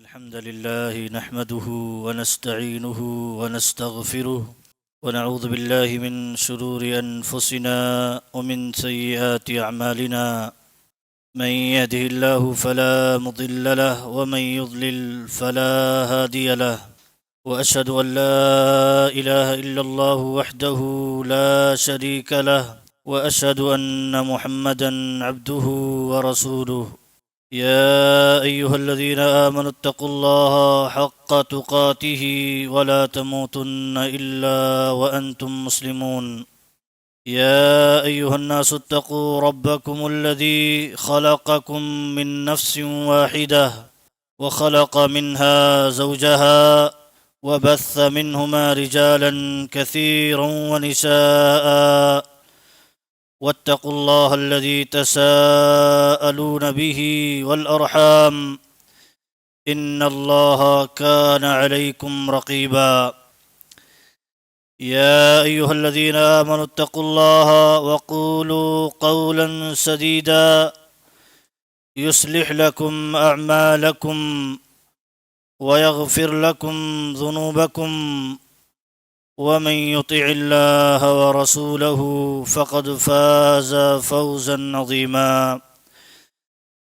الحمد لله نحمده ونستعينه ونستغفره ونعوذ بالله من شرور أنفسنا ومن سيئات أعمالنا من يهده الله فلا مضل له ومن يضلل فلا هادي له وأشهد أن لا إله إلا الله وحده لا شريك له وأشهد أن محمدا عبده ورسوله يا أيها الذين آمنوا اتقوا الله حق تقاته ولا تموتن إلا وأنتم مسلمون يا أيها الناس اتقوا ربكم الذي خلقكم من نفس واحدة وخلق منها زوجها وبث منهما رجالا كثيرا ونساء واتقوا الله الذي تساءلون به والأرحام إن الله كان عليكم رقيبا يا أيها الذين آمنوا اتقوا الله وقولوا قولا سديدا يصلح لكم أعمالكم ويغفر لكم ذنوبكم ومن يطع الله ورسوله فقد فاز فوزا عظيما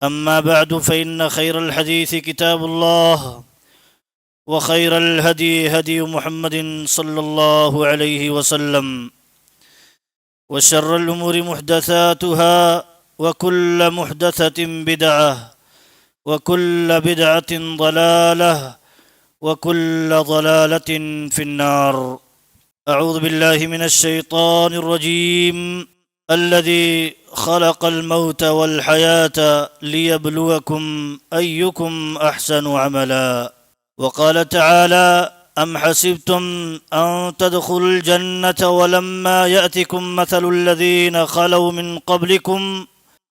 أما بعد فإن خير الحديث كتاب الله وخير الهدي هدي محمد صلى الله عليه وسلم وشر الأمور محدثاتها وكل محدثة بدعة وكل بدعة ضلالة وكل ضلالة في النار أعوذ بالله من الشيطان الرجيم الذي خلق الموت والحياة ليبلوكم أيكم أحسن عملا وقال تعالى أم حسبتم أن تدخلوا الجنة ولما يأتكم مثل الذين خلوا من قبلكم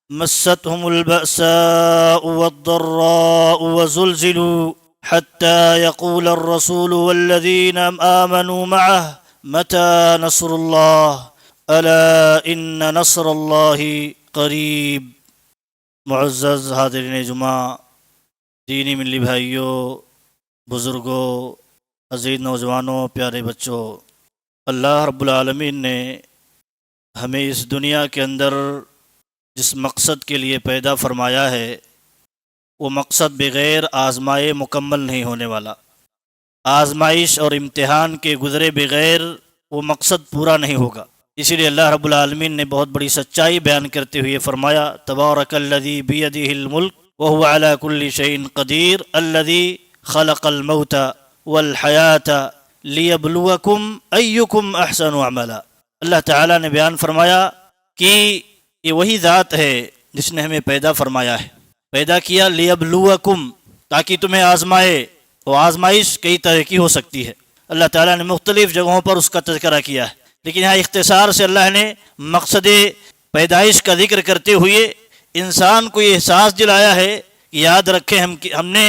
مستهم البأساء والضراء وزلزلوا حتى يقول الرسول والذين آمنوا معه متى نصر الله ألا إن نصر الله قریب۔ معزز حاضرین جمعہ، دینی ملی بھائیوں، بزرگوں، عزیز نوجوانوں، پیارے بچوں، اللہ رب العالمین نے ہمیں اس دنیا کے اندر جس مقصد کے لیے پیدا فرمایا ہے وہ مقصد بغیر آزمائے مکمل نہیں ہونے والا۔ آزمائش اور امتحان کے گزرے بغیر وہ مقصد پورا نہیں ہوگا۔ اسی لیے اللہ رب العالمین نے بہت بڑی سچائی بیان کرتے ہوئے فرمایا تبارک الذی بیدہ الملک وہو علی کل شیء قدیر الذی خلق الموت والحیاۃ لیبلوکم ایکم احسن عملا۔ اللہ تعالیٰ نے بیان فرمایا کہ یہ وہی ذات ہے جس نے ہمیں پیدا فرمایا ہے، پیدا کیا لیبلوکم، تاکہ تمہیں آزمائے۔ وہ آزمائش کئی طرح کی ہو سکتی ہے، اللہ تعالیٰ نے مختلف جگہوں پر اس کا تذکرہ کیا ہے، لیکن یہاں اختصار سے اللہ نے مقصد پیدائش کا ذکر کرتے ہوئے انسان کو یہ احساس دلایا ہے کہ یاد رکھیں ہم نے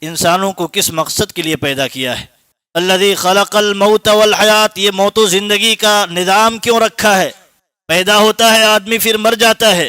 انسانوں کو کس مقصد کے لیے پیدا کیا ہے۔ الذی خلق الموت والحیات، یہ موت و زندگی کا نظام کیوں رکھا ہے؟ پیدا ہوتا ہے آدمی، پھر مر جاتا ہے،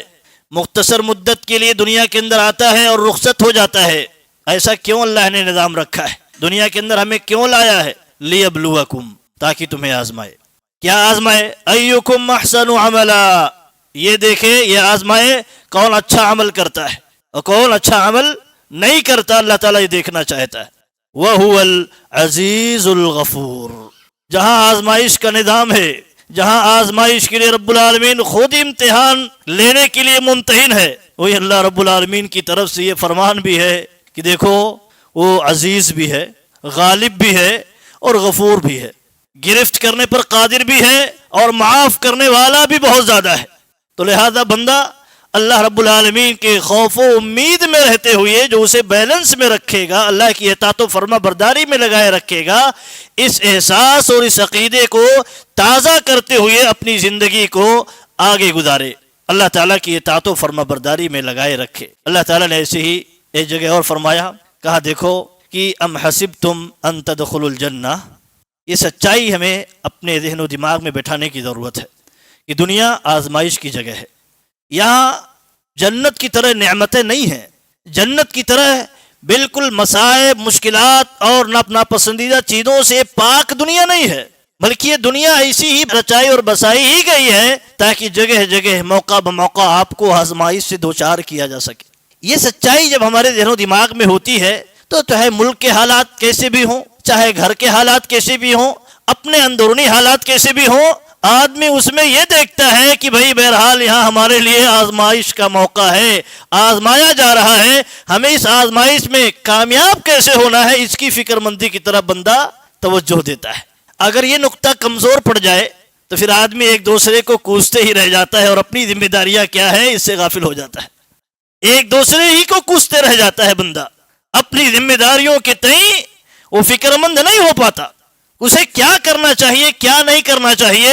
مختصر مدت کے لیے دنیا کے اندر آتا ہے اور رخصت ہو جاتا ہے۔ ایسا کیوں اللہ نے نظام رکھا ہے؟ دنیا کے اندر ہمیں کیوں لایا ہے؟ لیبلوکم، تاکہ تمہیں آزمائے۔ کیا آزمائے؟ ایکم احسن عملا، یہ دیکھے، یہ آزمائے کون اچھا عمل کرتا ہے اور کون اچھا عمل نہیں کرتا۔ اللہ تعالیٰ یہ دیکھنا چاہتا ہے۔ وَهُوَ الْعَزِيزُ الْغَفُورُ، جہاں آزمائش کا نظام ہے، جہاں آزمائش کے لیے رب العالمین خود امتحان لینے کے لیے ممتحن ہے، وہی اللہ رب العالمین کی طرف سے یہ فرمان بھی ہے کہ دیکھو وہ عزیز بھی ہے، غالب بھی ہے اور غفور بھی ہے، گرفت کرنے پر قادر بھی ہے اور معاف کرنے والا بھی بہت زیادہ ہے۔ تو لہذا بندہ اللہ رب العالمین کے خوف و امید میں رہتے ہوئے جو اسے بیلنس میں رکھے گا، اللہ کی اطاعت و فرما برداری میں لگائے رکھے گا، اس احساس اور اس عقیدے کو تازہ کرتے ہوئے اپنی زندگی کو آگے گزارے، اللہ تعالیٰ کی اطاعت و فرما برداری میں لگائے رکھے۔ اللہ تعالیٰ نے ایسے ہی ایک جگہ اور فرمایا، کہا دیکھو کہ ام حسبتم ان تدخلوا الجنہ، یہ سچائی ہمیں اپنے ذہن و دماغ میں بٹھانے کی ضرورت ہے کہ دنیا آزمائش کی جگہ ہے، یہاں جنت کی طرح نعمتیں نہیں ہیں، جنت کی طرح بالکل مصائب، مشکلات اور ناپسندیدہ چیزوں سے پاک دنیا نہیں ہے، بلکہ یہ دنیا ایسی ہی رچائی اور بسائی ہی گئی ہے تاکہ جگہ جگہ موقع بموقع آپ کو آزمائش سے دوچار کیا جا سکے۔ یہ سچائی جب ہمارے ذہن و دماغ میں ہوتی ہے تو چاہے ملک کے حالات کیسے بھی ہوں، چاہے گھر کے حالات کیسے بھی ہوں، اپنے اندرونی حالات کیسے بھی ہوں، آدمی اس میں یہ دیکھتا ہے کہ بھئی بہرحال یہاں ہمارے لیے آزمائش کا موقع ہے، آزمایا جا رہا ہے، ہمیں اس آزمائش میں کامیاب کیسے ہونا ہے، اس کی فکر مندی کی طرف بندہ توجہ دیتا ہے۔ اگر یہ نقطہ کمزور پڑ جائے تو پھر آدمی ایک دوسرے کو کوستے ہی رہ جاتا ہے اور اپنی ذمہ داریاں کیا ہے اس سے غافل ہو جاتا ہے۔ ایک دوسرے ہی کو کوستے رہ جاتا ہے بندہ، اپنی ذمہ داریوں کے تئیں وہ فکر مند نہیں ہو پاتا، اسے کیا کرنا چاہیے کیا نہیں کرنا چاہیے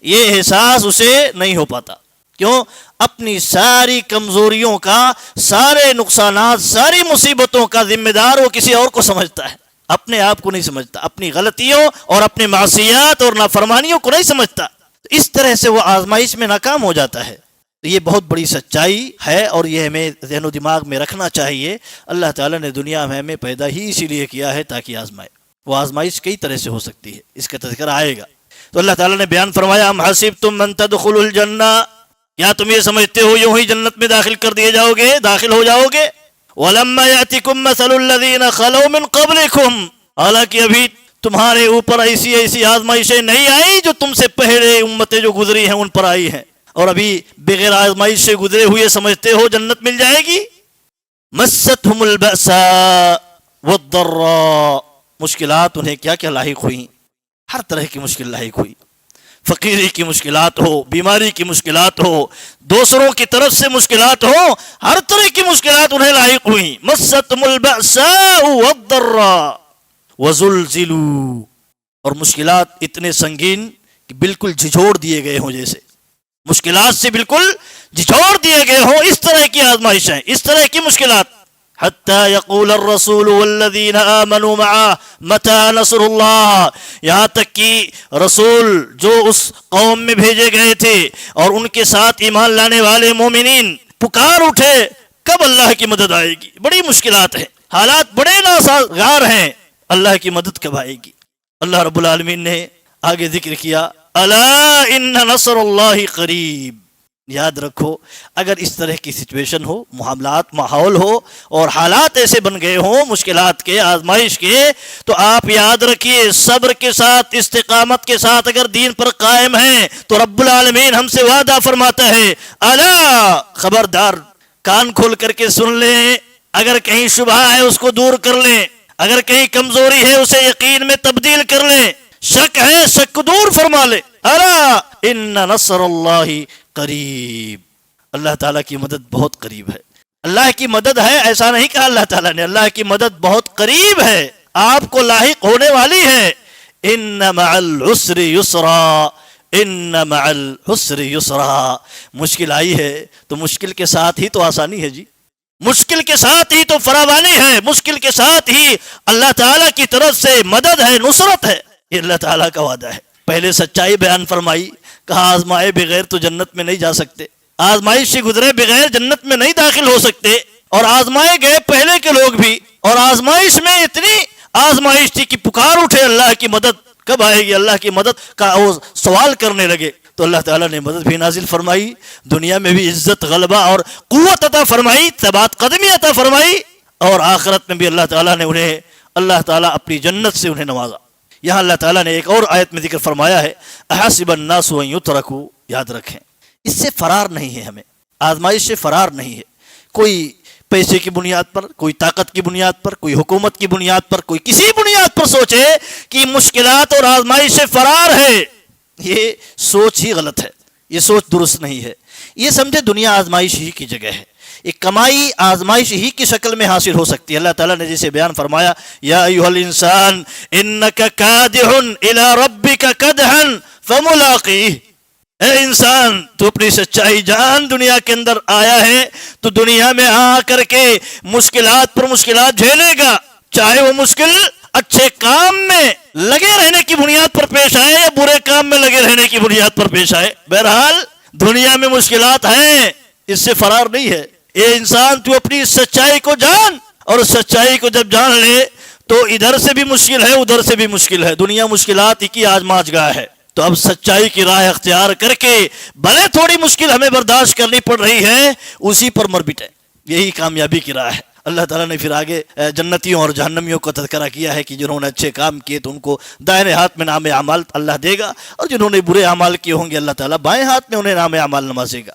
یہ احساس اسے نہیں ہو پاتا۔ کیوں؟ اپنی ساری کمزوریوں کا، سارے نقصانات، ساری مصیبتوں کا ذمہ دار وہ کسی اور کو سمجھتا ہے، اپنے آپ کو نہیں سمجھتا، اپنی غلطیوں اور اپنی معصیات اور نافرمانیوں کو نہیں سمجھتا، اس طرح سے وہ آزمائش میں ناکام ہو جاتا ہے۔ یہ بہت بڑی سچائی ہے اور یہ ہمیں ذہن و دماغ میں رکھنا چاہیے۔ اللہ تعالیٰ نے دنیا میں ہمیں پیدا ہی اسی لیے کیا ہے تاکہ آزمائے۔ وہ آزمائش کئی طرح سے ہو سکتی ہے، اس کا تذکرہ آئے گا۔ تو اللہ تعالیٰ نے بیان فرمایا ام حسبتم ان تدخلوا الجنہ، کیا تم یہ سمجھتے ہو یوں ہی جنت میں داخل کر دیے جاؤ گے، داخل ہو جاؤ گے؟ ولما یأتکم مثل الذین خلوا من قبلکم، حالانکہ ابھی تمہارے اوپر ایسی آزمائشیں نہیں آئی جو تم سے پہلے امتیں جو گزری ہیں ان پر آئی ہیں، اور ابھی بغیر آزمائش سے گزرے ہوئے سمجھتے ہو جنت مل جائے گی۔ مستہم البأساء والضراء، مشکلات انہیں کیا کیا لاحق ہوئیں، ہر طرح کی مشکل لاحق ہوئی، فقیری کی مشکلات ہو، بیماری کی مشکلات ہو، دوسروں کی طرف سے مشکلات ہو، ہر طرح کی مشکلات انہیں لاحق ہوئیں۔ مستہم البأساء والضراء وزلزلوا، اور مشکلات اتنے سنگین کہ بالکل جھنجھوڑ دیے گئے ہوں، جیسے مشکلات سے بالکل جھنجھوڑ دیے گئے ہوں، اس طرح کی آزمائشیں، اس طرح کی مشکلات۔ حتی یقول الرسول والذین آمنوا معہ متی نصر اللہ، یہاں تک کہ رسول جو اس قوم میں بھیجے گئے تھے اور ان کے ساتھ ایمان لانے والے مومنین پکار اٹھے کب اللہ کی مدد آئے گی، بڑی مشکلات ہیں، حالات بڑے ناسازگار ہیں، اللہ کی مدد کب آئے گی؟ اللہ رب العالمین نے آگے ذکر کیا الا ان نصر اللہ قریب۔ یاد رکھو اگر اس طرح کی سچویشن ہو، معاملات ماحول ہو اور حالات ایسے بن گئے ہوں مشکلات کے، آزمائش کے، تو آپ یاد رکھیے صبر کے ساتھ، استقامت کے ساتھ اگر دین پر قائم ہیں تو رب العالمین ہم سے وعدہ فرماتا ہے الا، خبردار، کان کھول کر کے سن لیں، اگر کہیں شبہ ہے اس کو دور کر لیں، اگر کہیں کمزوری ہے اسے یقین میں تبدیل کر لیں، شک ہے شک کو دور فرما لے۔ الا ان نصر اللہ قریب، اللہ تعالیٰ کی مدد بہت قریب ہے۔ اللہ کی مدد ہے ایسا نہیں کہا اللہ تعالیٰ نے، اللہ کی مدد بہت قریب ہے، آپ کو لاحق ہونے والی ہے۔ ان مع العسر یسرا، ان مع العسر یسرا، مشکل آئی ہے تو مشکل کے ساتھ ہی تو آسانی ہے جی، مشکل کے ساتھ ہی تو فراوانی ہے، مشکل کے ساتھ ہی اللہ تعالیٰ کی طرف سے مدد ہے، نصرت ہے، یہ اللہ تعالیٰ کا وعدہ ہے۔ پہلے سچائی بیان فرمائی، کہا آزمائے بغیر تو جنت میں نہیں جا سکتے، آزمائش سے گزرے بغیر جنت میں نہیں داخل ہو سکتے، اور آزمائے گئے پہلے کے لوگ بھی، اور آزمائش میں اتنی آزمائش تھی کہ پکار اٹھے اللہ کی مدد کب آئے گی، اللہ کی مدد کا وہ سوال کرنے لگے، تو اللہ تعالیٰ نے مدد بھی نازل فرمائی، دنیا میں بھی عزت غلبہ اور قوت عطا فرمائی، ثبات قدمی عطا فرمائی، اور آخرت میں بھی اللہ تعالیٰ نے انہیں، اللہ تعالیٰ اپنی جنت سے انہیں نوازا۔ یہاں اللہ تعالیٰ نے ایک اور آیت میں ذکر فرمایا ہے احسب الناس ان یترکوا، یاد رکھیں اس سے فرار نہیں ہے، ہمیں آزمائش سے فرار نہیں ہے، کوئی پیسے کی بنیاد پر، کوئی طاقت کی بنیاد پر، کوئی حکومت کی بنیاد پر، کوئی کسی بنیاد پر سوچے کہ مشکلات اور آزمائش سے فرار ہے، یہ سوچ ہی غلط ہے، یہ سوچ درست نہیں ہے۔ یہ سمجھے دنیا آزمائش ہی کی جگہ ہے، ایک کمائی آزمائش ہی کی شکل میں حاصل ہو سکتی ہے۔ اللہ تعالیٰ نے جسے بیان فرمایا یا ایھا الانسان انک کادح الی ربک کدحا فملاقیہ، اے انسان تو اپنی سچائی جان، دنیا کے اندر آیا ہے تو دنیا میں آ کر کے مشکلات پر مشکلات جھیلے گا، چاہے وہ مشکل اچھے کام میں لگے رہنے کی بنیاد پر پیش آئے یا برے کام میں لگے رہنے کی بنیاد پر پیش آئے، بہرحال دنیا میں مشکلات ہیں، اس سے فرار نہیں ہے۔ اے انسان تو اپنی سچائی کو جان، اور سچائی کو جب جان لے تو ادھر سے بھی مشکل ہے ادھر سے بھی مشکل ہے، دنیا مشکلات ہی کی آزمائش گاہ ہے۔ تو اب سچائی کی راہ اختیار کر کے بھلے تھوڑی مشکل ہمیں برداشت کرنی پڑ رہی ہے، اسی پر مر مٹے، یہی کامیابی کی راہ ہے۔ اللہ تعالیٰ نے پھر آگے جنتیوں اور جہنمیوں کا تذکرہ کیا ہے کہ جنہوں نے اچھے کام کیے تو ان کو دائیں ہاتھ میں نام اعمال اللہ دے گا، اور جنہوں نے برے اعمال کیے ہوں گے اللہ تعالیٰ بائیں ہاتھ میں انہیں نام اعمال نوازے گا۔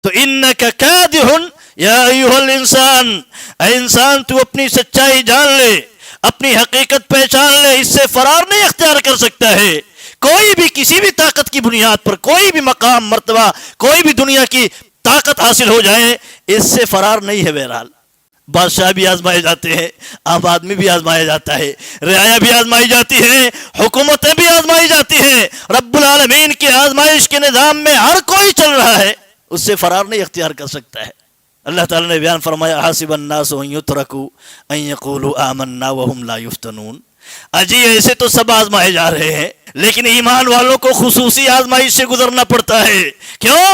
تو انک کادح یا ایھا الانسان، اے انسان تو اپنی سچائی جان لے، اپنی حقیقت پہچان لے، اس سے فرار نہیں اختیار کر سکتا ہے کوئی بھی، کسی بھی طاقت کی بنیاد پر کوئی بھی مقام مرتبہ، کوئی بھی دنیا کی طاقت حاصل ہو جائے، اس سے فرار نہیں ہے۔ بہرحال بادشاہ بھی آزمائے جاتے ہیں، عام آدمی بھی آزمایا جاتا ہے، رعایا بھی آزمائی جاتی ہیں، حکومتیں بھی آزمائی جاتی ہیں، رب العالمین کی آزمائش کے نظام میں ہر کوئی چل رہا ہے، اس سے فرار نہیں اختیار کر سکتا ہے۔ اللہ تعالیٰ نے بیان فرمایا حسب الناس ان یترکوا ان یقولوا آمنا وهم لا یفتنون، اجی ایسے تو سب آزمائے جا رہے ہیں، لیکن ایمان والوں کو خصوصی آزمائش سے گزرنا پڑتا ہے۔ کیوں؟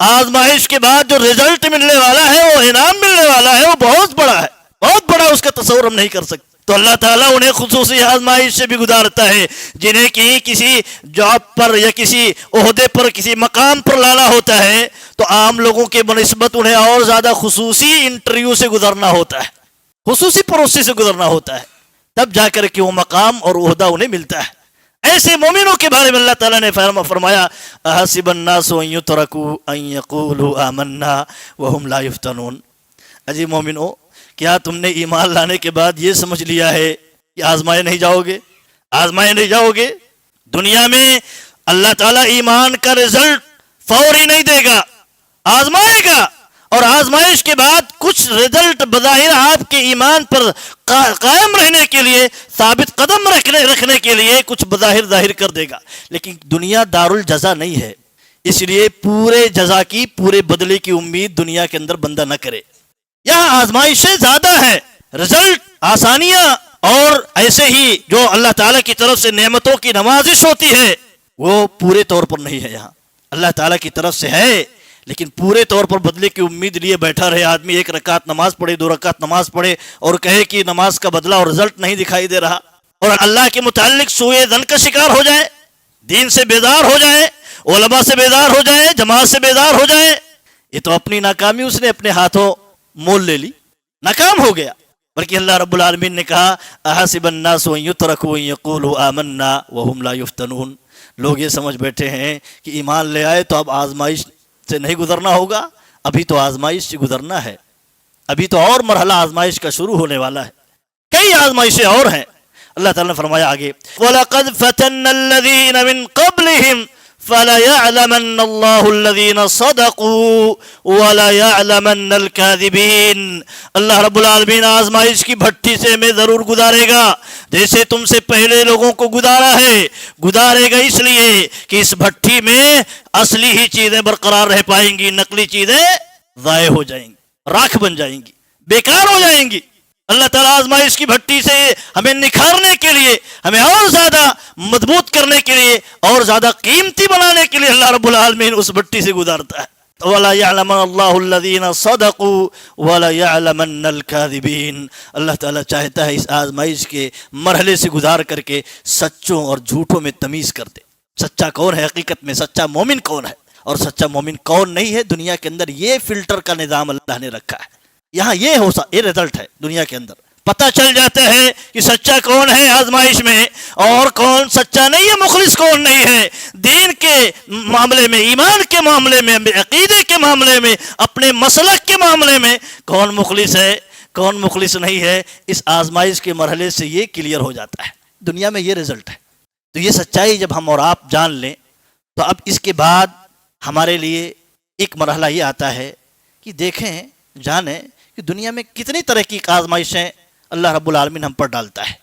آزمائش کے بعد جو رزلٹ ملنے والا ہے، وہ انعام ملنے والا ہے، وہ بہت بڑا ہے، بہت بڑا، اس کا تصور ہم نہیں کر سکتے۔ تو اللہ تعالیٰ انہیں خصوصی آزمائش سے بھی گزارتا ہے، جنہیں کہ کسی جاب پر یا کسی عہدے پر کسی مقام پر لانا ہوتا ہے تو عام لوگوں کے بنسبت انہیں اور زیادہ خصوصی انٹرویو سے گزرنا ہوتا ہے، خصوصی پروسیس سے گزرنا ہوتا ہے، تب جا کر کے وہ مقام اور عہدہ انہیں ملتا ہے۔ ایسے مومنوں کے بارے میں اللہ تعالیٰ نے فرمایا احسب الناس ان یترکوا ان یقولوا آمنا وهم لا یفتنون، اجی مومنو، کیا تم نے ایمان لانے کے بعد یہ سمجھ لیا ہے کہ آزمائے نہیں جاؤ گے؟ آزمائے نہیں جاؤ گے؟ دنیا میں اللہ تعالیٰ ایمان کا رزلٹ فوری نہیں دے گا، آزمائے گا، اور آزمائش کے بعد کچھ رزلٹ بظاہر آپ کے ایمان پر قائم رہنے کے لیے، ثابت قدم رکھنے کے لیے کچھ بظاہر ظاہر کر دے گا، لیکن دنیا دار الجزا نہیں ہے، اس لیے پورے جزا کی، پورے بدلے کی امید دنیا کے اندر بندہ نہ کرے۔ یہاں آزمائشیں زیادہ ہیں، رزلٹ، آسانیاں، اور ایسے ہی جو اللہ تعالیٰ کی طرف سے نعمتوں کی نوازش ہوتی ہے وہ پورے طور پر نہیں ہے۔ یہاں اللہ تعالیٰ کی طرف سے ہے، لیکن پورے طور پر بدلے کی امید لیے بیٹھا رہے آدمی، ایک رکعت نماز پڑھے، 2 رکعت نماز پڑھے اور کہے کہ نماز کا بدلہ اور رزلٹ نہیں دکھائی دے رہا، اور اللہ کے متعلق سوء ظن کا شکار ہو جائے، دین سے بیدار ہو جائے، علماء سے بیدار ہو جائے، جماعت سے بیدار ہو جائے، یہ تو اپنی ناکامی اس نے اپنے ہاتھوں مول لے لی، ناکام ہو گیا۔ بلکہ اللہ رب العالمین نے کہا احسب الناس ان یترکوا ان یقولوا آمنا وهم لا یفتنون، لوگ یہ سمجھ بیٹھے ہیں کہ ایمان لے آئے تو اب آزمائش سے نہیں گزرنا ہوگا، ابھی تو آزمائش سے گزرنا ہے، ابھی تو اور مرحلہ آزمائش کا شروع ہونے والا ہے، کئی آزمائشیں اور ہیں۔ اللہ تعالیٰ نے فرمایا آگے وَلَقَدْ فَتَنَّا الَّذِينَ مِن قَبْلِهِمْ فَلَيَعْلَمَنَّ اللَّهُ الَّذِينَ صَدَقُوا وَلَيَعْلَمَنَّ الْكَاذِبِينَ، اللہ رب العالمین آزمائش کی بھٹی سے ہمیں ضرور گزارے گا، جیسے تم سے پہلے لوگوں کو گزارا ہے، گزارے گا اس لیے کہ اس بھٹی میں اصلی ہی چیزیں برقرار رہ پائیں گی، نقلی چیزیں ضائع ہو جائیں گی، راکھ بن جائیں گی، بیکار ہو جائیں گی۔ اللہ تعالیٰ آزمائش کی بھٹی سے ہمیں نکھارنے کے لیے، ہمیں اور زیادہ مضبوط کرنے کے لیے، اور زیادہ قیمتی بنانے کے لیے اللہ رب العالمین اس بھٹی سے گزارتا ہے۔ وَلَيَعْلَمَنَّ اللَّهُ الَّذِينَ صَدَقُوا وَلَيَعْلَمَنَّ الْكَاذِبِينَ، اللہ تعالیٰ چاہتا ہے اس آزمائش کے مرحلے سے گزار کر کے سچوں اور جھوٹوں میں تمیز کر دے۔ سچا کون ہے حقیقت میں، سچا مومن کون ہے اور سچا مومن کون نہیں ہے، دنیا کے اندر یہ فلٹر کا نظام اللہ نے رکھا ہے۔ یہاں یہ رزلٹ ہے دنیا کے اندر، پتہ چل جاتا ہے کہ سچا کون ہے آزمائش میں اور کون سچا نہیں ہے، مخلص کون نہیں ہے، دین کے معاملے میں، ایمان کے معاملے میں، عقیدے کے معاملے میں، اپنے مسلک کے معاملے میں کون مخلص ہے، کون مخلص نہیں ہے، اس آزمائش کے مرحلے سے یہ کلیئر ہو جاتا ہے۔ دنیا میں یہ رزلٹ ہے۔ تو یہ سچائی جب ہم اور آپ جان لیں تو اب اس کے بعد ہمارے لیے ایک مرحلہ یہ آتا ہے کہ دیکھیں، جانیں کہ دنیا میں کتنی طرح کی آزمائشیں اللہ رب العالمین ہم پر ڈالتا ہے،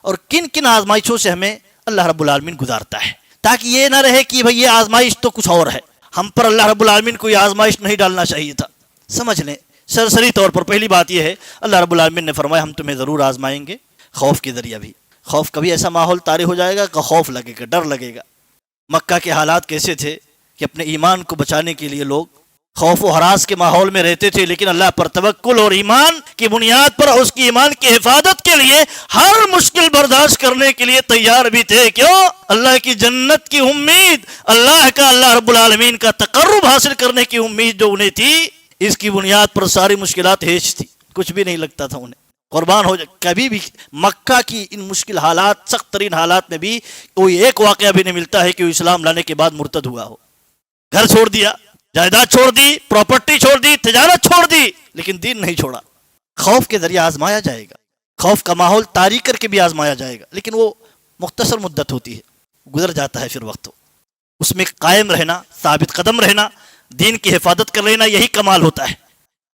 اور کن کن آزمائشوں سے ہمیں اللہ رب العالمین گزارتا ہے، تاکہ یہ نہ رہے کہ بھئی یہ آزمائش تو کچھ اور ہے، ہم پر اللہ رب العالمین کو یہ آزمائش نہیں ڈالنا چاہیے تھا۔ سمجھ لیں سرسری طور پر پہلی بات یہ ہے، اللہ رب العالمین نے فرمایا ہم تمہیں ضرور آزمائیں گے، خوف کے ذریعہ بھی۔ خوف کبھی ایسا ماحول طاری ہو جائے گا کہ خوف لگے گا، ڈر لگے گا۔ مکہ کے حالات کیسے تھے کہ اپنے ایمان کو بچانے کے لیے لوگ خوف و ہراس کے ماحول میں رہتے تھے، لیکن اللہ پر توکل اور ایمان کی بنیاد پر اس کی ایمان کی حفاظت کے لیے ہر مشکل برداشت کرنے کے لیے تیار بھی تھے۔ کیوں؟ اللہ کی جنت کی امید، اللہ رب العالمین کا تقرب حاصل کرنے کی امید جو انہیں تھی، اس کی بنیاد پر ساری مشکلات ہیچ تھی، کچھ بھی نہیں لگتا تھا انہیں۔ قربان ہو جائے، کبھی بھی مکہ کی ان مشکل حالات، سخت ترین حالات میں بھی کوئی ایک واقعہ بھی نہیں ملتا ہے کہ وہ اسلام لانے کے بعد مرتد ہوا ہو۔ گھر چھوڑ دیا، جائیداد چھوڑ دی، پراپرٹی چھوڑ دی، تجارت چھوڑ دی، لیکن دین نہیں چھوڑا۔ خوف کے ذریعے آزمایا جائے گا، خوف کا ماحول طاری کر کے بھی آزمایا جائے گا، لیکن وہ مختصر مدت ہوتی ہے، گزر جاتا ہے پھر وقت۔ اس میں قائم رہنا، ثابت قدم رہنا، دین کی حفاظت کر لینا، یہی کمال ہوتا ہے۔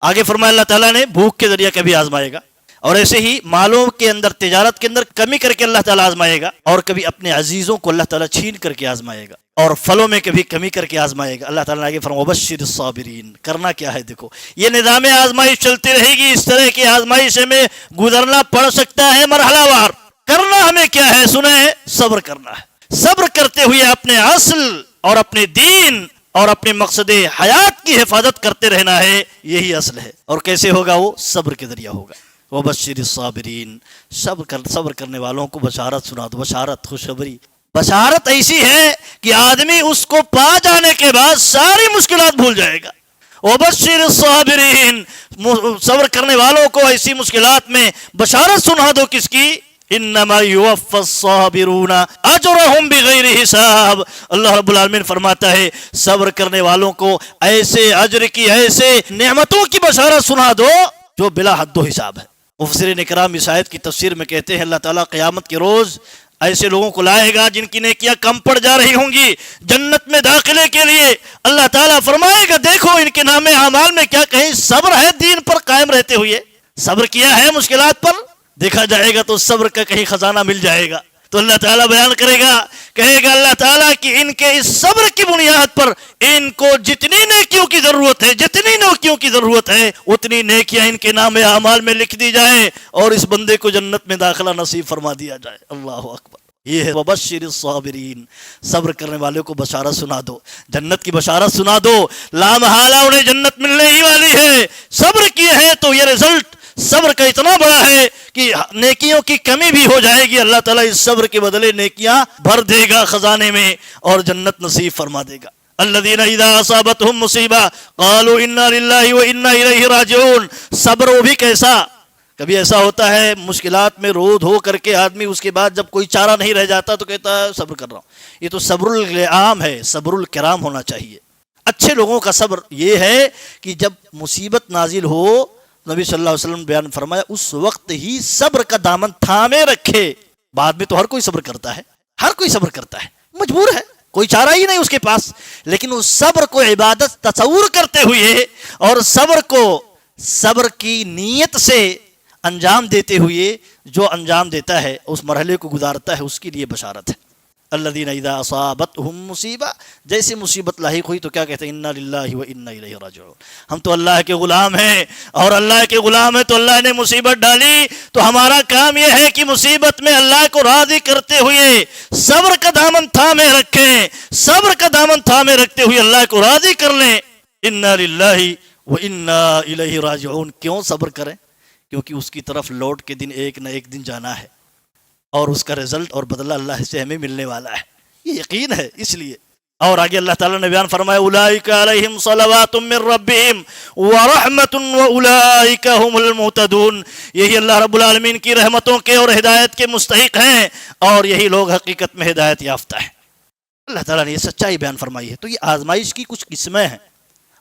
آگے فرمایا اللہ تعالیٰ نے بھوک کے ذریعے کبھی آزمائے گا، اور ایسے ہی مالوں کے اندر، تجارت کے اندر کمی کر کے اللہ تعالیٰ آزمائے گا، اور کبھی اپنے عزیزوں کو اللہ تعالیٰ چھین کر کے آزمائے گا، اور پھلوں میں کبھی کمی کر کے آزمائے گا۔ اللہ تعالیٰ نے آگے فرمایا وبشر الصابرین، کرنا کیا ہے؟ دیکھو یہ نظام آزمائش چلتی رہے گی، اس طرح کی آزمائش میں گزرنا پڑ سکتا ہے مرحلہ وار۔ کرنا ہمیں کیا ہے؟ سنیں، صبر کرنا ہے۔ صبر کرتے ہوئے اپنے اصل اور اپنے دین اور اپنے مقصد حیات کی حفاظت کرتے رہنا ہے، یہی اصل ہے۔ اور کیسے ہوگا؟ وہ صبر کے ذریعہ ہوگا۔ وبشر الصابرین، صبر کرنے والوں کو بشارت سنا دو، بشارت، خوشخبری۔ بشارت ایسی ہے کہ آدمی اس کو پا جانے کے بعد ساری مشکلات بھول جائے گا۔ وبشر الصابرین، صبر کرنے والوں کو ایسی مشکلات میں بشارت سنا دو، کس کی؟ انما یوفی الصابرون اجرهم بغیر حساب۔ اللہ رب العالمین فرماتا ہے صبر کرنے والوں کو ایسے اجر کی، ایسے نعمتوں کی بشارت سنا دو جو بلا حد و حساب ہے۔ مفسرین اکرام اس آیت کی تفسیر میں کہتے ہیں اللہ تعالیٰ قیامت کے روز ایسے لوگوں کو لائے گا جن کی نیکیاں کم پڑ جا رہی ہوں گی، جنت میں داخلے کے لیے اللہ تعالیٰ فرمائے گا دیکھو ان کے نام اعمال میں کیا کہیں صبر ہے، دین پر قائم رہتے ہوئے صبر کیا ہے مشکلات پر۔ دیکھا جائے گا تو صبر کا کہیں خزانہ مل جائے گا، تو اللہ تعالیٰ بیان کرے گا، کہے گا اللہ تعالیٰ کہ ان کے اس صبر کی بنیاد پر ان کو جتنی نیکیوں کی ضرورت ہے، جتنی نیکیوں کی ضرورت ہے، اتنی نیکیاں ان کے نام اعمال میں لکھ دی جائیں اور اس بندے کو جنت میں داخلہ نصیب فرما دیا جائے۔ اللہ اکبر۔ یہ ہے وبشر الصابرین، صبر کرنے والے کو بشارت سنا دو، جنت کی بشارت سنا دو، لا محالہ انہیں جنت ملنے ہی والی ہے۔ صبر کیے ہیں تو یہ رزلٹ صبر کا اتنا بڑا ہے کہ نیکیوں کی کمی بھی ہو جائے گی، اللہ تعالیٰ اس صبر کے بدلے نیکیاں بھر دے گا خزانے میں اور جنت نصیب فرما دے گا۔ الذین اذا اصابتهم مصیبہ قالوا انا للہ وانا الیہ راجعون۔ صبر وہ بھی کیسا؟ کبھی ایسا ہوتا ہے مشکلات میں رود ہو کر کے آدمی اس کے بعد جب کوئی چارہ نہیں رہ جاتا تو کہتا ہے صبر کر رہا ہوں۔ یہ تو صبر العام ہے، صبر الکرام ہونا چاہیے۔ اچھے لوگوں کا صبر یہ ہے کہ جب مصیبت نازل ہو، نبی صلی اللہ علیہ وسلم نے بیان فرمایا اس وقت ہی صبر کا دامن تھامے رکھے۔ بعد میں تو ہر کوئی صبر کرتا ہے، ہر کوئی صبر کرتا ہے، مجبور ہے، کوئی چارہ ہی نہیں اس کے پاس، لیکن اس صبر کو عبادت تصور کرتے ہوئے اور صبر کو صبر کی نیت سے انجام دیتے ہوئے جو انجام دیتا ہے، اس مرحلے کو گزارتا ہے، اس کے لیے بشارت ہے۔ الذین اذا اصابتهم مصیبہ، جیسے مصیبت لاحق ہوئی تو کیا کہتے ہیں؟ انا للہ وانا الیہ راجعون۔ ہم تو اللہ کے غلام ہیں اور اللہ کے غلام ہیں تو اللہ نے مصیبت ڈالی تو ہمارا کام یہ ہے کہ مصیبت میں اللہ کو راضی کرتے ہوئے صبر کا دامن تھامے رکھیں، صبر کا دامن تھامے رکھتے ہوئے اللہ کو راضی کر لیں۔ انا للہ وانا الیہ راجعون۔ کیوں صبر کریں؟ کیونکہ اس کی طرف لوٹ کے دن ایک نہ ایک دن جانا ہے اور اس کا رزلٹ اور بدلہ اللہ سے ہمیں ملنے والا ہے، یہ یقین ہے اس لیے۔ اور آگے اللہ تعالیٰ نے بیان فرمایا اولئک علیہم صلوات من ربہم ورحمۃ واولئک هم المہتدون۔ یہی اللہ رب العالمین کی رحمتوں کے اور ہدایت کے مستحق ہیں اور یہی لوگ حقیقت میں ہدایت یافتہ ہیں۔ اللہ تعالیٰ نے یہ سچائی بیان فرمائی ہے۔ تو یہ آزمائش کی کچھ قسمیں ہیں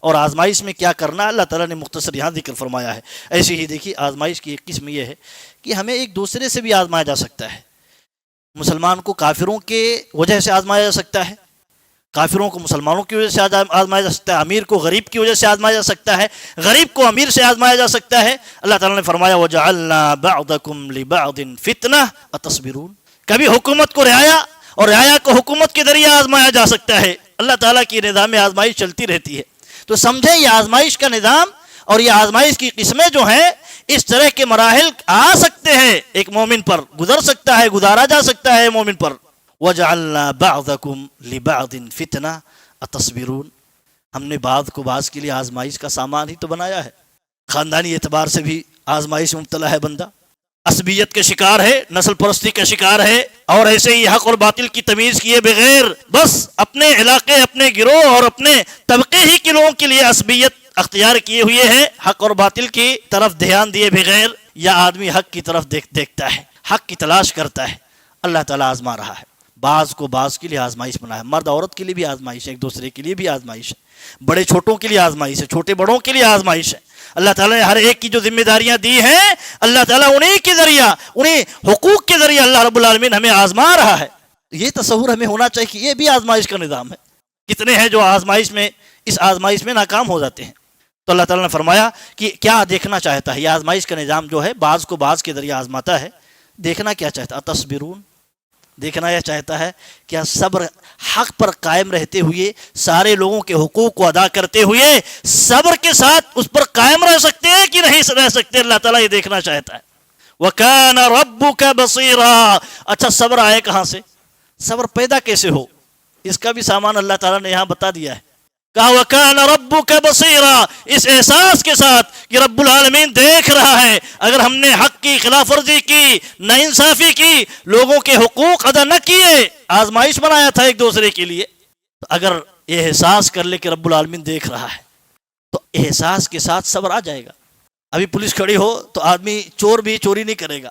اور آزمائش میں کیا کرنا اللہ تعالیٰ نے مختصر یہاں ذکر فرمایا ہے۔ ایسے ہی دیکھیے آزمائش کی ایک قسم یہ ہے کہ ہمیں ایک دوسرے سے بھی آزمایا جا سکتا ہے۔ مسلمان کو کافروں کے وجہ سے آزمایا جا سکتا ہے، کافروں کو مسلمانوں کی وجہ سے آزمایا جا سکتا ہے، امیر کو غریب کی وجہ سے آزمایا جا سکتا ہے، غریب کو امیر سے آزمایا جا سکتا ہے۔ اللہ تعالیٰ نے فرمایا وَجَعَلْنَا بَعْضَكُمْ لِبَعْضٍ فِتْنَةً أَتَصْبِرُونَ۔ کبھی حکومت کو رعایا اور رعایا کو حکومت کے ذریعے آزمایا جا سکتا ہے۔ اللہ تعالیٰ کی نظام آزمائش چلتی رہتی ہے۔ تو سمجھیں یہ آزمائش کا نظام اور یہ آزمائش کی قسمیں جو ہیں، اس طرح کے مراحل آ سکتے ہیں، ایک مومن پر گزر سکتا ہے، گزارا جا سکتا ہے مومن پر۔ وَجَعَلْنَا بَعْضَكُمْ لِبَعْضٍ فِتْنَةً أَتَصْبِرُونَ۔ ہم نے بعض کو بعض کے لیے آزمائش کا سامان ہی تو بنایا ہے. خاندانی اعتبار سے بھی آزمائش میں مبتلا ہے بندہ، عصبیت کے شکار ہے، نسل پرستی کا شکار ہے، اور ایسے ہی حق اور باطل کی تمیز کیے بغیر بس اپنے علاقے، اپنے گروہ اور اپنے طبقے ہی کے لوگوں کے لیے عصبیت اختیار کیے ہوئے ہیں. حق اور باطل کی طرف دھیان دیے بغیر یا آدمی حق کی طرف دیکھتا ہے، حق کی تلاش کرتا ہے. اللہ تعالیٰ آزما رہا ہے. بعض کو بعض کے لیے آزمائش بنا ہے. مرد عورت کے لیے بھی آزمائش ہے، ایک دوسرے کے لیے بھی آزمائش ہے، بڑے چھوٹوں کے لیے آزمائش ہے، چھوٹے بڑوں کے لیے آزمائش ہے. اللہ تعالیٰ نے ہر ایک کی جو ذمہ داریاں دی ہیں، اللہ تعالیٰ انہیں کے ذریعہ، انہیں حقوق کے ذریعہ اللہ رب العالمین ہمیں آزما رہا ہے. یہ تصور ہمیں ہونا چاہیے کہ یہ بھی آزمائش کا نظام ہے. کتنے ہیں جو آزمائش میں، اس آزمائش میں ناکام ہو جاتے ہیں. تو اللہ تعالیٰ نے فرمایا کہ کیا دیکھنا چاہتا ہے یہ آزمائش کا نظام جو ہے، بعض کو بعض کے ذریعہ آزماتا ہے. دیکھنا کیا چاہتا ہے؟ تصبرون، دیکھنا یہ چاہتا ہے کیا صبر، حق پر قائم رہتے ہوئے، سارے لوگوں کے حقوق کو ادا کرتے ہوئے صبر کے ساتھ اس پر قائم رہ سکتے ہیں کہ نہیں رہ سکتے. اللہ تعالیٰ یہ دیکھنا چاہتا ہے. وَكَانَ رَبُّكَ بَصِيرًا. اچھا صبر آئے کہاں سے؟ صبر پیدا کیسے ہو؟ اس کا بھی سامان اللہ تعالیٰ نے یہاں بتا دیا ہے. کہا وَكَانَ رَبُّكَ بَصِيرًا، اس احساس کے ساتھ کہ رب العالمین دیکھ رہا ہے. اگر ہم نے حق کی خلاف ورزی کی، ناانصافی کی، لوگوں کے حقوق ادا نہ کیے، آزمائش بنایا تھا ایک دوسرے کے لیے، تو اگر یہ احساس کر لے کہ رب العالمین دیکھ رہا ہے تو احساس کے ساتھ صبر آ جائے گا. ابھی پولیس کھڑی ہو تو آدمی چور بھی چوری نہیں کرے گا.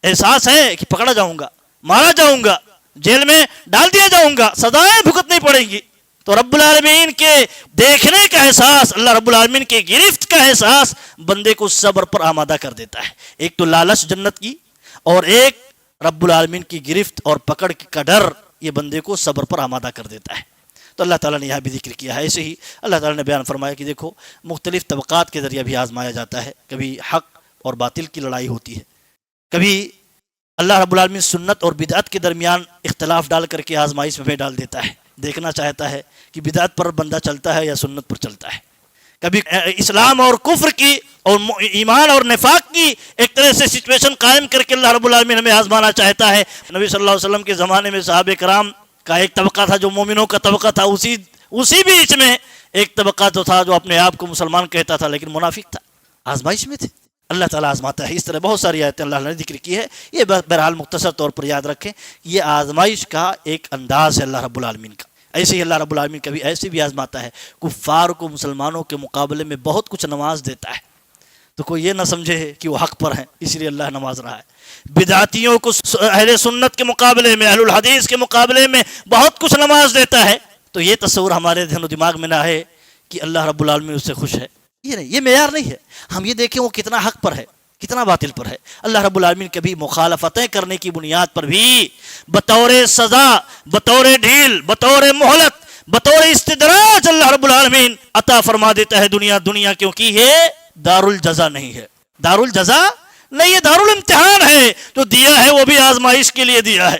احساس ہے کہ پکڑا جاؤں گا، مارا جاؤں گا، جیل میں ڈال دیا جاؤں گا، سزائیں بھگتنی پڑیں گی. تو رب العالمین کے دیکھنے کا احساس، اللہ رب العالمین کے گرفت کا احساس بندے کو صبر پر آمادہ کر دیتا ہے. ایک تو لالچ جنت کی، اور ایک رب العالمین کی گرفت اور پکڑ کا ڈر، یہ بندے کو صبر پر آمادہ کر دیتا ہے. تو اللہ تعالیٰ نے یہاں بھی ذکر کیا ہے. ایسے ہی اللہ تعالیٰ نے بیان فرمایا کہ دیکھو مختلف طبقات کے ذریعہ بھی آزمایا جاتا ہے. کبھی حق اور باطل کی لڑائی ہوتی ہے، کبھی اللہ رب العالمین سنت اور بدعت کے درمیان اختلاف ڈال کر کے آزمائش میں ڈال دیتا ہے. دیکھنا چاہتا ہے کہ بدعت پر بندہ چلتا ہے یا سنت پر چلتا ہے. کبھی اسلام اور کفر کی اور ایمان اور نفاق کی ایک طرح سے سچویشن قائم کر کے اللہ رب العالمین ہمیں آزمانا چاہتا ہے. نبی صلی اللہ علیہ وسلم کے زمانے میں صحابہ کرام کا ایک طبقہ تھا جو مومنوں کا طبقہ تھا، اسی بیچ میں ایک طبقہ تو تھا جو اپنے آپ کو مسلمان کہتا تھا لیکن منافق تھا. آزمائش میں تھے. اللہ تعالیٰ آزماتا ہے. اس طرح بہت ساری آیتیں اللہ نے ذکر کی ہے. یہ بہرحال مختصر طور پر یاد رکھیں، یہ آزمائش کا ایک انداز ہے اللہ رب العالمین کا. ایسے ہی اللہ رب العالمین کبھی ایسے بھی آزماتا ہے. کفار کو مسلمانوں کے مقابلے میں بہت کچھ نواز دیتا ہے، تو کوئی یہ نہ سمجھے کہ وہ حق پر ہیں اس لیے اللہ نواز رہا ہے. بدعتیوں کو اہل سنت کے مقابلے میں، اہل الحدیث کے مقابلے میں بہت کچھ نواز دیتا ہے. تو یہ تصور ہمارے ذہن و دماغ میں نہ ہے کہ اللہ رب العالمین اس سے خوش ہے. یہ نہیں، یہ معیار نہیں ہے. ہم یہ دیکھیں وہ کتنا حق پر ہے، کتنا باطل پر ہے. اللہ رب العالمین کبھی مخالفتیں کرنے کی بنیاد پر بھی بطور سزا، بطور ڈھیل، بطور مہلت، بطور استدراج اللہ رب العالمین عطا فرما دیتا ہے دنیا، کیونکہ یہ دار الجزا نہیں ہے. دار الجزا نہیں، یہ دار الامتحان ہے. جو دیا ہے وہ بھی آزمائش کے لیے دیا ہے.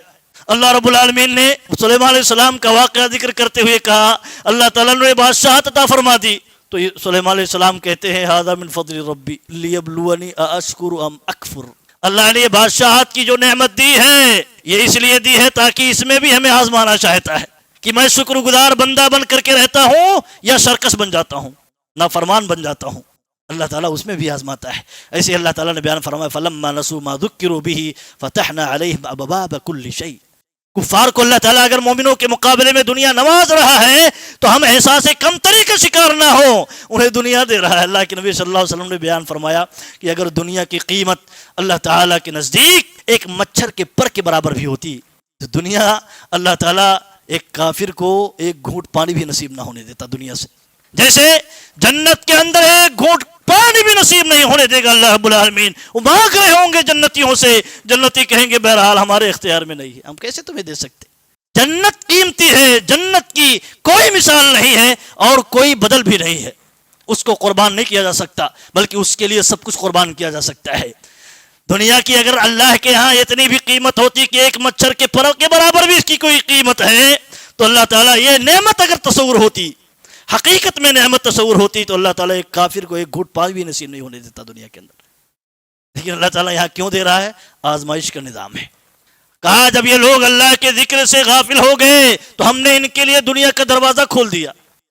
اللہ رب العالمین نے سلیمان علیہ السلام کا واقعہ ذکر کرتے ہوئے کہا اللہ تعالیٰ نے بادشاہت عطا فرما دی. تو سلیمان علیہ السلام کہتے ہیں ھذا من فضل ربی لیبلونی ااشکر ام اکفر. اللہ نے یہ بادشاہت کی جو نعمت دی ہے یہ اس لیے دی ہے تاکہ اس میں بھی ہمیں آزمانا چاہتا ہے کہ میں شکر گزار بندہ بن کر کے رہتا ہوں یا سرکش بن جاتا ہوں، نافرمان بن جاتا ہوں. اللہ تعالیٰ اس میں بھی آزماتا ہے. ایسے اللہ تعالیٰ نے بیان فرمایا فلما نسوا ما ذکروا به فتحنا علیہم ابواب کل شیء. کفار کو اللہ تعالیٰ اگر مومنوں کے مقابلے میں دنیا نواز رہا ہے تو ہم احساس کمتری کا شکار نہ ہو، انہیں دنیا دے رہا ہے. اللہ کے نبی صلی اللہ علیہ وسلم نے بیان فرمایا کہ اگر دنیا کی قیمت اللہ تعالیٰ کے نزدیک ایک مچھر کے پر کے برابر بھی ہوتی تو دنیا اللہ تعالیٰ ایک کافر کو ایک گھونٹ پانی بھی نصیب نہ ہونے دیتا دنیا سے. جیسے جنت کے اندر ایک گھونٹ پانی بھی نصیب نہیں ہونے دے گا اللہ رب العالمین. وہ مانگ رہے ہوں گے جنتیوں سے، جنتی کہیں گے بہرحال ہمارے اختیار میں نہیں ہے، ہم کیسے تمہیں دے سکتے. جنت قیمتی ہے، جنت کی کوئی مثال نہیں ہے اور کوئی بدل بھی نہیں ہے. اس کو قربان نہیں کیا جا سکتا بلکہ اس کے لیے سب کچھ قربان کیا جا سکتا ہے. دنیا کی اگر اللہ کے ہاں اتنی بھی قیمت ہوتی کہ ایک مچھر کے پر کے برابر بھی اس کی کوئی قیمت ہے تو اللہ تعالیٰ یہ نعمت اگر تصور ہوتی، حقیقت میں نعمت تصور ہوتی تو اللہ تعالیٰ ایک کافر کو ایک گھونٹ پانی بھی نصیب نہیں ہونے دیتا دنیا کے اندر. لیکن اللہ تعالیٰ یہاں کیوں دے رہا ہے؟ آزمائش کا نظام ہے. کہا جب یہ لوگ اللہ کے ذکر سے غافل ہو گئے تو ہم نے ان کے لیے دنیا کا دروازہ کھول دیا.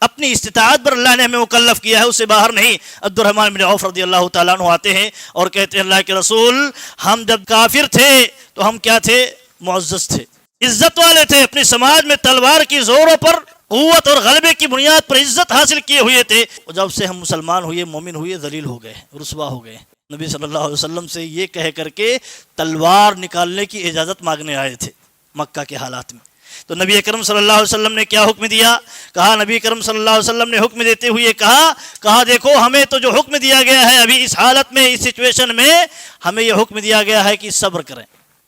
اپنی استطاعت پر اللہ نے ہمیں مکلف کیا ہے، اس سے باہر نہیں۔ عبد الرحمن بن عوف رضی اللہ تعالیٰ عنہ آتے ہیں اور کہتے ہیں اللہ کے رسول، ہم جب کافر تھے تو ہم کیا تھے؟ معزز تھے، عزت والے تھے، اپنے سماج میں تلوار کی زوروں پر قوت اور غلبے کی بنیاد پر عزت حاصل کیے ہوئے تھے، اور جب سے ہم مسلمان ہوئے، مومن ہوئے، ذلیل ہو گئے، رسوا ہو گئے۔ نبی صلی اللہ علیہ وسلم سے یہ کہہ کر کے تلوار نکالنے کی اجازت مانگنے آئے تھے مکہ کے حالات میں۔ تو نبی اکرم صلی اللہ علیہ وسلم نے کیا حکم دیا؟ کہا، نبی اکرم صلی اللہ علیہ وسلم نے حکم دیتے ہوئے کہا دیکھو، ہمیں تو جو حکم دیا گیا ہے ابھی اس حالت میں، اس سچویشن میں ہمیں یہ حکم دیا گیا ہے کہ صبر کریں،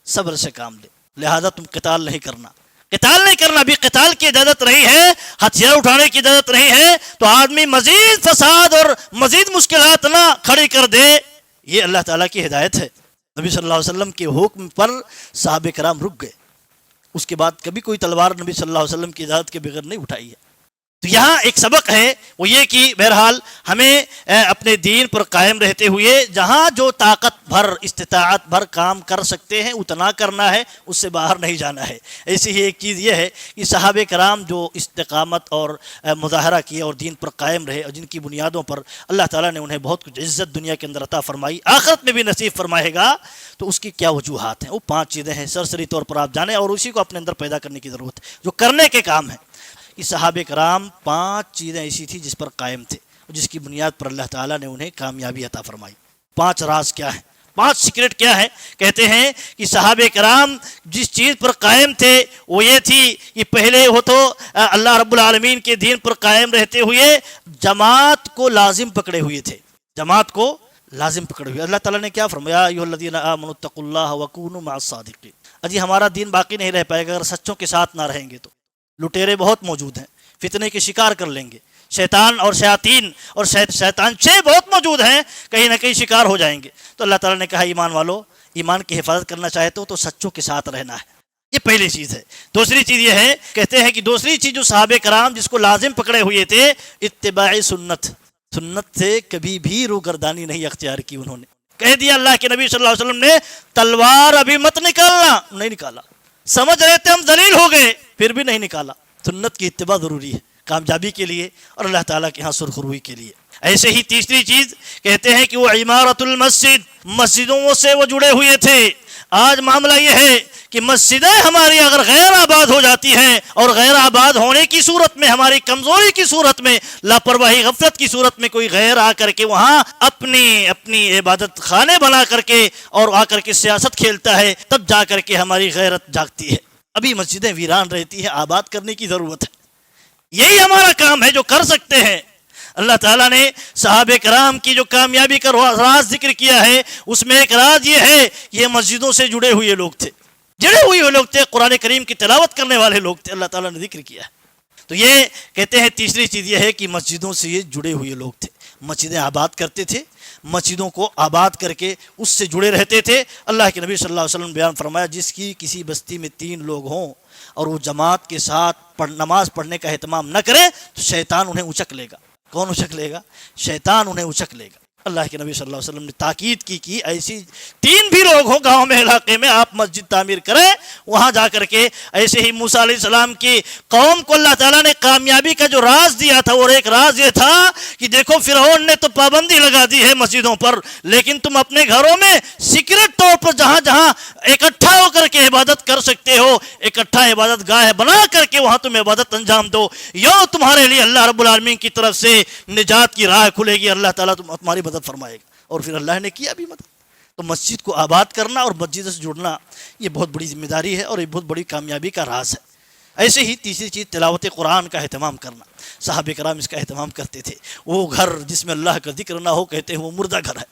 صبر سے کام لیں، لہذا تم قتال نہیں کرنا، قتال نہیں کرنا۔ ابھی قتال کی اجازت نہیں ہے، ہتھیار اٹھانے کی اجازت نہیں ہے، تو آدمی مزید فساد اور مزید مشکلات نہ کھڑی کر دے۔ یہ اللہ تعالیٰ کی ہدایت ہے۔ نبی صلی اللہ علیہ وسلم کے حکم پر صحابہ کرام رک گئے، اس کے بعد کبھی کوئی تلوار نبی صلی اللہ علیہ وسلم کی اجازت کے بغیر نہیں اٹھائی ہے۔ تو یہاں ایک سبق ہے، وہ یہ کہ بہرحال ہمیں اپنے دین پر قائم رہتے ہوئے جہاں جو طاقت بھر، استطاعت بھر کام کر سکتے ہیں اتنا کرنا ہے، اس سے باہر نہیں جانا ہے۔ ایسی ہی ایک چیز یہ ہے کہ صحابہ کرام جو استقامت اور مظاہرہ کیے اور دین پر قائم رہے، اور جن کی بنیادوں پر اللہ تعالیٰ نے انہیں بہت کچھ عزت دنیا کے اندر عطا فرمائی، آخرت میں بھی نصیب فرمائے گا، تو اس کی کیا وجوہات ہیں؟ وہ 5 چیزیں ہیں، سرسری طور پر آپ جانیں، اور اسی کو اپنے اندر پیدا کرنے کی ضرورت ہے، جو کرنے کے کام ہیں۔ کہ صحابہ کرام 5 چیزیں ایسی تھی جس پر قائم تھے، جس کی بنیاد پر اللہ تعالیٰ نے انہیں کامیابی عطا فرمائی۔ 5 راز کیا ہیں؟ 5 سیکرٹ کیا ہے؟ کہتے ہیں کہ صحابہ کرام جس چیز پر قائم تھے وہ یہ تھی کہ پہلے ہو تو اللہ رب العالمین کے دین پر قائم رہتے ہوئے جماعت کو لازم پکڑے ہوئے تھے، جماعت کو لازم پکڑے ہوئے۔ اللہ تعالیٰ نے کیا فرمایا؟ ایھا الذین آمنوا اتقوا اللہ وکونوا مع الصادقین۔ اجی ہمارا دین باقی نہیں رہ پائے گا اگر سچوں کے ساتھ نہ رہیں گے تو۔ لٹیرے بہت موجود ہیں، فتنے کے شکار کر لیں گے، شیطان اور شیاطین اور شیطانچے بہت موجود ہیں، کہیں نہ کہیں شکار ہو جائیں گے۔ تو اللہ تعالیٰ نے کہا ایمان والو، ایمان کی حفاظت کرنا چاہتے ہو تو سچوں کے ساتھ رہنا ہے، یہ پہلی چیز ہے۔ دوسری چیز یہ ہے، کہتے ہیں کہ دوسری چیز جو صحابہ کرام جس کو لازم پکڑے ہوئے تھے، اتباع سنت، سنت سے کبھی بھی روگردانی نہیں اختیار کی انہوں نے۔ کہہ دیا اللہ کے نبی صلی اللہ علیہ وسلم نے تلوار ابھی مت نکالنا، نہیں نکالا، سمجھ رہے تھے ہم ذلیل ہو گئے پھر بھی نہیں نکالا۔ سنت کی اتباع ضروری ہے کامیابی کے لیے اور اللہ تعالیٰ کے ہاں سرخروئی کے لیے۔ ایسے ہی تیسری چیز کہتے ہیں کہ وہ عمارت المسجد، مسجدوں سے وہ جڑے ہوئے تھے۔ آج معاملہ یہ ہے کہ مسجدیں ہماری اگر غیر آباد ہو جاتی ہیں، اور غیر آباد ہونے کی صورت میں، ہماری کمزوری کی صورت میں، لاپرواہی غفلت کی صورت میں کوئی غیر آ کر کے وہاں اپنی عبادت خانے بنا کر کے اور آ کر کے سیاست کھیلتا ہے، تب جا کر کے ہماری غیرت جاگتی ہے۔ ابھی مسجدیں ویران رہتی ہیں، آباد کرنے کی ضرورت ہے، یہی ہمارا کام ہے جو کر سکتے ہیں۔ اللہ تعالیٰ نے صحابہ کرام کی جو کامیابی کا راز ذکر کیا ہے، اس میں ایک راز یہ ہے کہ یہ مسجدوں سے جڑے ہوئے لوگ تھے، قرآن کریم کی تلاوت کرنے والے لوگ تھے، اللہ تعالیٰ نے ذکر کیا ہے۔ تو یہ کہتے ہیں تیسری چیز یہ ہے کہ مسجدوں سے یہ جڑے ہوئے لوگ تھے، مسجدیں آباد کرتے تھے، مسجدوں کو آباد کر کے اس سے جڑے رہتے تھے۔ اللہ کے نبی صلی اللہ علیہ وسلم نے بیان فرمایا، جس کی کسی بستی میں 3 لوگ ہوں اور وہ جماعت کے ساتھ نماز پڑھنے کا اہتمام نہ کرے تو شیطان انہیں اچک لے گا۔ کون اچک لے گا؟ شیطان انہیں اچک لے گا۔ اللہ کے نبی صلی اللہ علیہ وسلم نے تاکید کی ایسی 3 بھی لوگ ہوں گاؤں میں، علاقے میں، آپ مسجد تعمیر کریں، وہاں جا کر کے ایسے ہی موسیٰ علیہ السلام کی قوم کو اللہ تعالیٰ نے کامیابی کا جو راز دیا تھا، اور ایک راز یہ تھا کہ دیکھو فرعون نے تو پابندی لگا دی ہے مسجدوں پر، لیکن تم اپنے گھروں میں سیکرٹ طور پر جہاں جہاں اکٹھا ہو کر کے عبادت کر سکتے ہو، اکٹھا عبادت گاہ بنا کر کے وہاں تم عبادت انجام دو، یوں تمہارے لیے اللہ رب العالمین کی طرف سے نجات کی راہ کھلے گی، اللہ تعالیٰ تمہاری مدد فرمائے گا۔ اور پھر اللہ نے کیا بھی مدد۔ تو مسجد کو آباد کرنا اور مسجد سے جڑنا یہ بہت بڑی ذمہ داری ہے اور یہ بہت بڑی کامیابی کا راز ہے۔ ایسے ہی تیسری چیز تلاوت قرآن کا اہتمام کرنا، صحابہ کرام اس کا اہتمام کرتے تھے۔ وہ گھر جس میں اللہ کا ذکر نہ ہو، کہتے ہیں وہ مردہ گھر ہے۔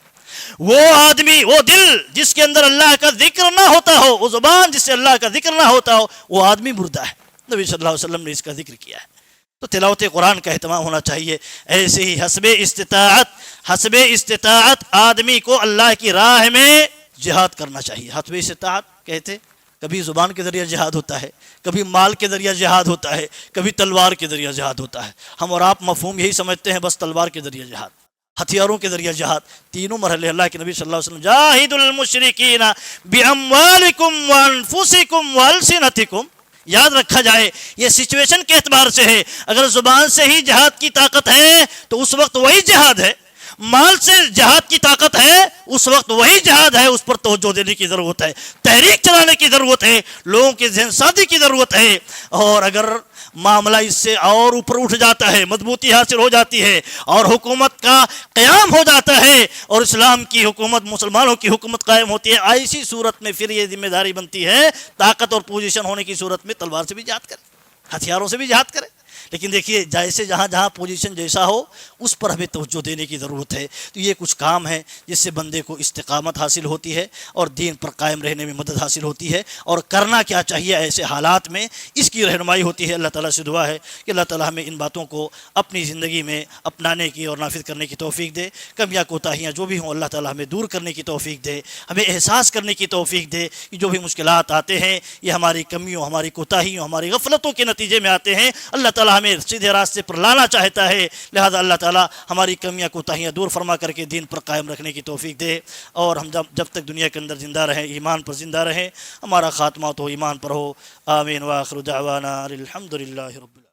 وہ آدمی، وہ دل جس کے اندر اللہ کا ذکر نہ ہوتا ہو، وہ زبان جس سے اللہ کا ذکر نہ ہوتا ہو، وہ آدمی مردہ ہے۔ نبی صلی اللہ علیہ وسلم نے اس کا ذکر کیا ہے۔ تو تلاوت قرآن کا اہتمام ہونا چاہیے۔ ایسے ہی حسب استطاعت آدمی کو اللہ کی راہ میں جہاد کرنا چاہیے۔ حسب استطاعت کہتے کبھی زبان کے ذریعہ جہاد ہوتا ہے، کبھی مال کے ذریعہ جہاد ہوتا ہے، کبھی تلوار کے ذریعہ جہاد ہوتا ہے۔ ہم اور آپ مفہوم یہی سمجھتے ہیں بس تلوار کے ذریعہ جہاد، ہتھیاروں کے ذریعہ جہاد۔ تینوں مرحلے اللہ کے نبی صلی اللہ علیہ وسلم، جاہدوا المشرکین باموالکم وانفسکم والسنتکم، یاد رکھا جائے، یہ سچویشن کے اعتبار سے ہے۔ اگر زبان سے ہی جہاد کی طاقت ہے تو اس وقت وہی جہاد ہے، مال سے جہاد کی طاقت ہے اس وقت وہی جہاد ہے، اس پر توجہ دینے کی ضرورت ہے، تحریک چلانے کی ضرورت ہے، لوگوں کی ذہن سازی کی ضرورت ہے۔ اور اگر معاملہ اس سے اور اوپر اٹھ جاتا ہے، مضبوطی حاصل ہو جاتی ہے اور حکومت کا قیام ہو جاتا ہے اور اسلام کی حکومت، مسلمانوں کی حکومت قائم ہوتی ہے، ایسی صورت میں پھر یہ ذمہ داری بنتی ہے طاقت اور پوزیشن ہونے کی صورت میں تلوار سے بھی جہاد کرے، ہتھیاروں سے بھی جہاد کرے۔ لیکن دیکھیے جیسے جہاں جہاں پوزیشن جیسا ہو اس پر ہمیں توجہ دینے کی ضرورت ہے۔ تو یہ کچھ کام ہے جس سے بندے کو استقامت حاصل ہوتی ہے اور دین پر قائم رہنے میں مدد حاصل ہوتی ہے، اور کرنا کیا چاہیے ایسے حالات میں اس کی رہنمائی ہوتی ہے۔ اللہ تعالیٰ سے دعا ہے کہ اللہ تعالیٰ ہمیں ان باتوں کو اپنی زندگی میں اپنانے کی اور نافذ کرنے کی توفیق دے۔ کمیاں کوتاہیاں جو بھی ہوں اللہ تعالیٰ ہمیں دور کرنے کی توفیق دے، ہمیں احساس کرنے کی توفیق دے کہ جو بھی مشکلات آتے ہیں یہ ہماری کمیوں، ہماری کوتاہیوں، ہماری غفلتوں کے نتیجے میں آتے ہیں۔ اللہ تعالیٰ ہمیں سیدھے راستے پر لانا چاہتا ہے، لہذا اللہ تعالیٰ ہماری کمیاں کوتاہیاں دور فرما کر کے دین پر قائم رکھنے کی توفیق دے، اور ہم جب تک دنیا کے اندر زندہ رہیں ایمان پر زندہ رہیں، ہمارا خاتمہ تو ایمان پر ہو۔ آمین، وآخر دعوانا الحمدللہ رب العالمین۔